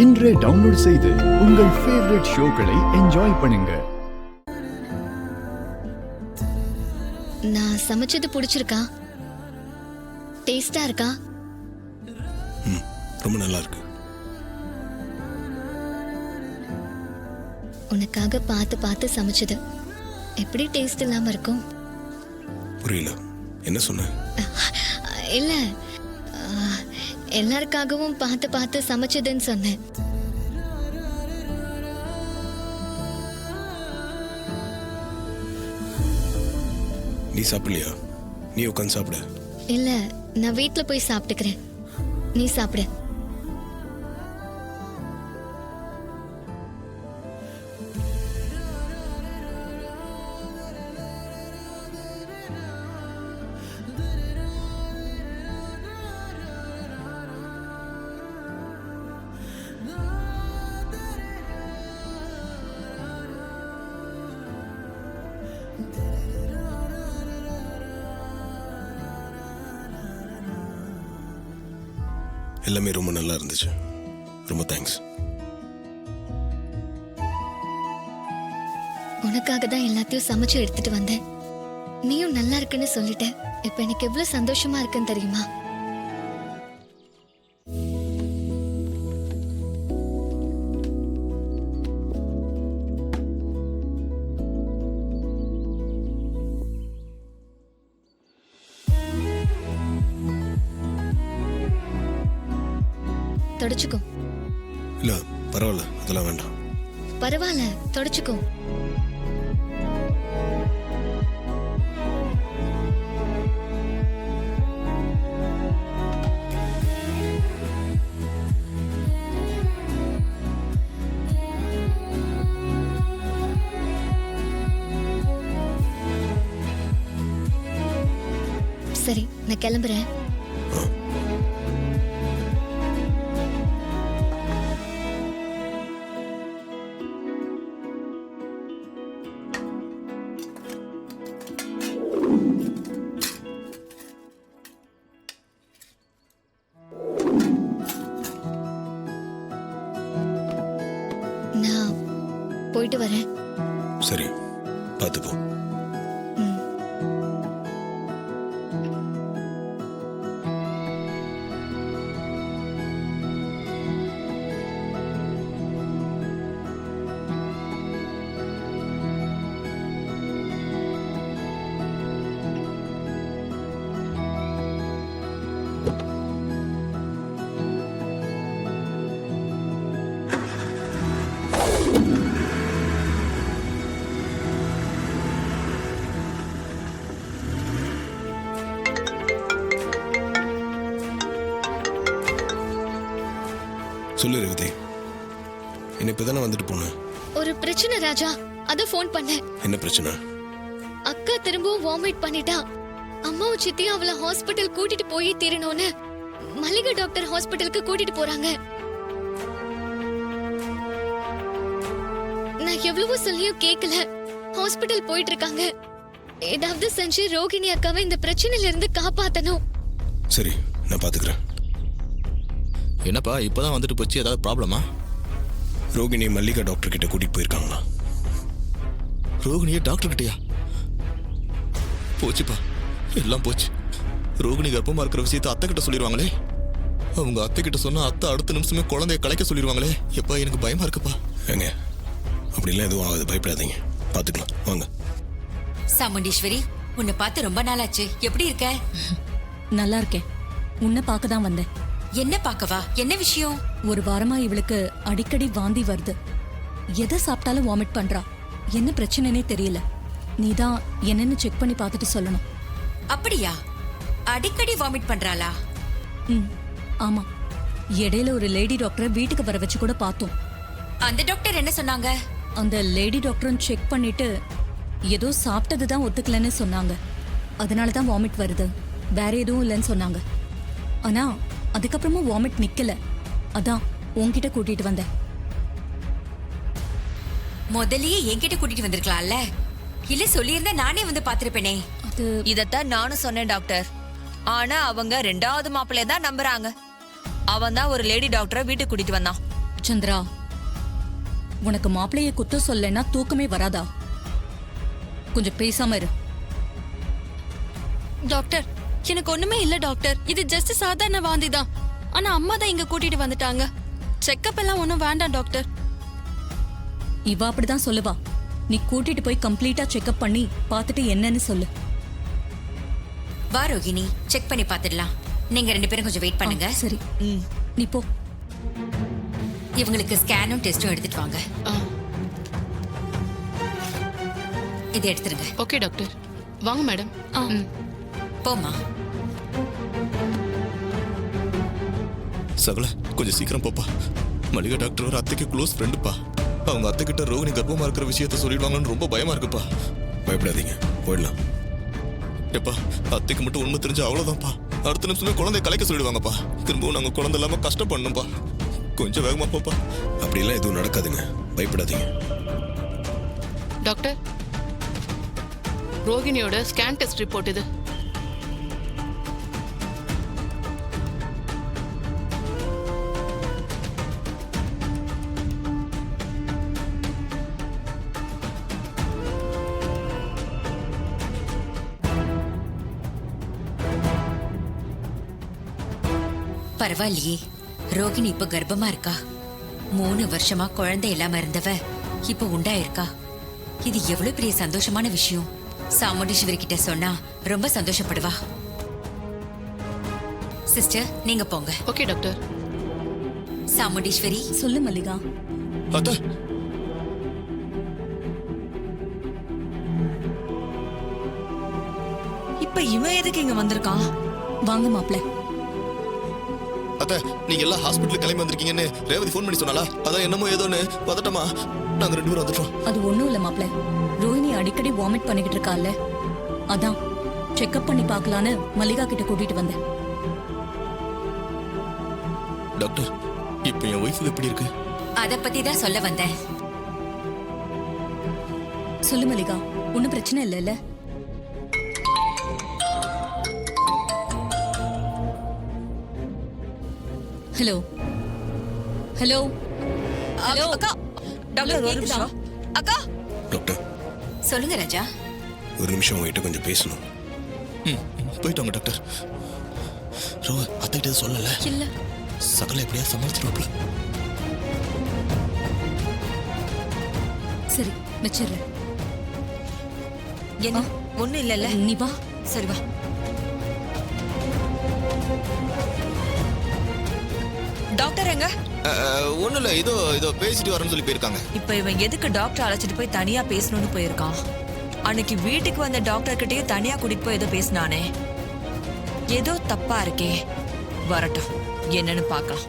இன்றே டவுன்லோட் செய்து உங்கள் ஃபேவரட் ஷோக்களை என்ஜாய் பண்ணுங்க. நான் சமைச்சது பிடிச்சிருக்கா? டேஸ்டா இருக்கா? ரொம்ப நல்லா இருக்கு. உனக்காக பார்த்து பார்த்து சமைச்சது எப்படி டேஸ்ட் இல்லாம இருக்கும்? புரியல, என்ன சொன்ன? இல்ல, எல்லாருக்காகவும் பார்த்து பார்த்து சமைச்சதுன்னு சொன்னேன். நீ சாப்பிடலையா? நீ உட்காந்து சாப்பிட. இல்ல, நான் வீட்ல போய் சாப்பிட்டுக்கிறேன். நீ சாப்பிடு. எல்லாமே ரொம்ப நல்லா இருந்துச்சு. ரொம்ப தேங்க்ஸ். உனக்காக தான் எல்லாத்தையும் சமைச்சு எடுத்துட்டு வந்தேன். நீயும் நல்லா இருக்குன்னு சொல்லிட்ட. இப்ப எனக்கு எவ்வளவு சந்தோஷமா இருக்குன்னு தெரியுமா? தொடச்சுக்கோ. இல்ல பரவாயில்ல, அதெல்லாம் வேண்டாம். பரவாயில்ல, தொடச்சுக்கோ. சரி, நான் கிளம்புறேன். நான் போயிட்டு வரேன். சரி, பார்த்துப்போ. சொல்லு ரேவதி, என்ன இப்பதானே வந்துட்டு போன? ஒரு பிரச்சனை ராஜா, அத ஃபோன் பண்ணேன். என்ன பிரச்சனை? அக்கா திரும்பவும் வாமிட் பண்ணிட்டா. அம்மாவும் சித்தியும் அவளை ஹாஸ்பிட்டல் கூட்டிட்டு போய் தீரணும்னு மல்லிகா டாக்டர் ஹாஸ்பிட்டலுக்கு கூட்டிட்டு போறாங்க. நான் எவ்வளவோ சொல்லியும் கேட்கல. ஹாஸ்பிட்டல் போயிட்டு இருக்காங்க. ஏதாவது செஞ்சு ரோகிணி அக்காவை இந்த பிரச்சனையில இருந்து காப்பாத்தணும். சரி, நான் பாத்துக்கிறேன். என்னப்பா இப்பதான் வந்துட்டு போச்சு, ஏதாவது ப்ராப்ளமா? ரோகிணி மல்லிகா டாக்டர் கிட்ட கூட்டிட்டு போயிருக்காங்களா? ரோகிணியே டாக்டர் கிட்டயா? போச்சுப்பா, எல்லாம் போச்சு. ரோகிணி கர்ப்பமா இருக்கிற விஷயத்த அத்தை கிட்ட சொல்லிடுவாங்களே. அவங்க அத்தை கிட்ட சொன்னா அத்தை அடுத்த நிமிஷமே குழந்தைய கலைக்க சொல்லிடுவாங்களே. எப்பா எனக்கு பயமா இருக்குப்பா. ஏங்க, அப்படிலாம் எதுவும் ஆகாது, பயப்படாதீங்க, பாத்துக்கலாம் வாங்க. சாமுண்டீஸ்வரி, உன்னை பார்த்து ரொம்ப நாளாச்சு. எப்படி இருக்க? நல்லா இருக்கேன். உன்னை பார்க்க தான் வந்தேன். என்ன பார்க்கவா? என்ன விஷயம்? ஒரு வாரமா இவளுக்கு அடிக்கடி வாந்தி வருது. எதை சாப்பிட்டாலும் வாமிட் பண்றா. என்ன பிரச்சனைனே தெரியல. நீதான் என்னன்னு செக் பண்ணி பார்த்துட்டு சொல்லணும். அப்படியா? அடிக்கடி வாமிட் பண்றாளா? ஆமா. இடையில ஒரு லேடி டாக்டரை வீட்டுக்கு வர வச்சு கூட பார்த்தோம். அந்த டாக்டர் என்ன சொன்னாங்க? அந்த லேடி டாக்டரும் செக் பண்ணிட்டு ஏதோ சாப்பிட்டது தான் ஒத்துக்கலன்னு சொன்னாங்க. அதனால தான் வாமிட் வருது, வேற எதுவும் இல்லைன்னு சொன்னாங்க. ஆனா அதுக்கப்புறமும் வாமிட் நிக்கல. அதான் உன்கிட்ட கூட்டிட்டு வந்தேன். முதல்லயே என்கிட்ட கூட்டிட்டு வந்திருக்கலாம்ல. இல்ல சொல்லியிருந்தா நானே வந்து பாத்திருப்பேனே. இதத்தான் நானும் சொன்னேன் டாக்டர். ஆனா அவங்க ரெண்டாவது மாப்பிள்ளைய தான் நம்புறாங்க. அவன் தான் ஒரு லேடி டாக்டரை வீட்டுக்கு கூட்டிட்டு வந்தான். சந்திரா, உனக்கு மாப்பிள்ளைய குத்தம் சொல்லனா தூக்கமே வராதா? கொஞ்சம் பேசாம இரு. டாக்டர், எனக்கு ஒண்ணுமே இல்ல டாக்டர். இது ஜஸ்ட் சாதாரண வாந்தி தான். ஆனா அம்மா தான் இங்க கூட்டிட்டு வந்துட்டாங்க. செக்கப் எல்லாம் ஒண்ணும் வேண்டாம் டாக்டர். இவ அப்படிதான் சொல்லுவா. நீ கூட்டிட்டு போய் கம்ப்ளீட்டா செக்அப் பண்ணி பார்த்துட்டு என்னன்னு சொல்லு. வா ரோகிணி, செக் பண்ணி பார்த்துடலாம். நீங்க 2 பேரும் கொஞ்சம் வெயிட் பண்ணுங்க. சரி, நீ போ. இவங்களுக்கு ஸ்கேனும் டெஸ்டும் எடுத்துட்டு வாங்க. இதை எடுத்துருங்க. Okay doctor. வாங்க மேடம். போமா. சகல கொஞ்சம் சீக்கிரம் போப்பா. மளிகை டாக்டர் ஒரு அத்தைக்கு க்ளோஸ் ஃப்ரெண்டுப்பா. அவங்க அத்தை கிட்ட ரோகிணி கர்ப்பமா இருக்கிற விஷயத்த சொல்லிடுவாங்கன்னு ரொம்ப பயமா இருக்குப்பா. பயப்படாதீங்க, போயிடலாம். எப்பா, அத்தைக்கு மட்டும் உண்மை தெரிஞ்சு அவ்வளவுதான்ப்பா. அடுத்த நிமிஷமே குழந்தைய கலைக்க சொல்லிடுவாங்கப்பா. திரும்பவும் நாங்க குழந்தை இல்லாம கஷ்டப்படணும்ப்பா. கொஞ்சம் வேகமா போப்பா. அப்படிலாம் எதுவும் நடக்காதுங்க, பயப்படாதீங்க. டாக்டர், ரோகிணியோட ஸ்கேன் டெஸ்ட் ரிப்போர்ட் இது. பரவாயில்லையே, ரோகிணி இப்ப கர்ப்பமா இருக்கா. 3 வருஷமா குழந்தை இல்லாம இருந்தவ இப்ப உண்டாயிருக்கா. இது எவ்வளவு பெரிய சந்தோஷமான விஷயம். சாமுண்டீஸ்வரி கிட்ட சொன்னா ரொம்ப சந்தோஷப்படுவா. சிஸ்டர், நீங்க போங்க. Okay doctor. சாமுண்டீஸ்வரி, சொல்லு மல்லிகா. அத்தை, இப்ப இவன் எதுக்கு இங்க வந்திருக்கான்? வாங்க மாப்பிள்ள. அத்தை, நீங்க எல்லாம் ஹாஸ்பிட்டல் கிளம்பி வந்திருக்கீங்கன்னு ரேவதி ஃபோன் பண்ணி சொன்னாலா? அதான் என்னமோ ஏதோன்னு பதட்டமா நாங்க 2 பேரும் வந்துட்டோம். அது ஒண்ணும் இல்ல மாப்பிள்ள. ரோஹிணி அடிக்கடி வாமிட் பண்ணிக்கிட்டு இருக்கால, அதான் செக்அப் பண்ணி பார்க்கலான்னு மல்லிகா கிட்ட கூட்டிட்டு வந்தேன். டாக்டர், இப்ப என் ஒய்ஃபுக்கு எப்படி இருக்கு? அத பத்தி தான் சொல்ல வந்தேன். சொல்லு மல்லிகா, ஒன்னும் பிரச்சனை இல்லைல்ல? ஹலோ ஹலோ ஹலோ அக்கா, டாக்டர் ஒரு நிமிஷம். அக்கா, டாக்டர், சொல்லுங்க ராஜா. ஒரு நிமிஷம் உங்ககிட்ட கொஞ்சம் பேசணும். போயிட்டாங்க டாக்டர். ரோ, அத்தை கிட்ட சொல்லல. இல்ல. சகல எப்படியா சமாளிச்சிருவாப்ல. சரி, வச்சிடுறேன். என்ன ஒண்ணும் இல்லல்ல? நீ வா. சரி வா. டாக்டர் எங்க? ஒண்ணும் இல்ல, இதோ பேசிட்டு வரேன்னு சொல்லி போயிருக்காங்க. இப்ப இவன் எதுக்கு டாக்டர் அழைச்சிட்டு போய் தனியா பேசணும்னு போயிருக்கான்? அன்னைக்கு வீட்டுக்கு வந்த டாக்டர் கிட்டயே தனியா கூட்டிட்டு போய் ஏதோ பேசினானே. ஏதோ தப்பா இருக்கே. வரட்டும், என்னன்னு பார்க்கலாம்.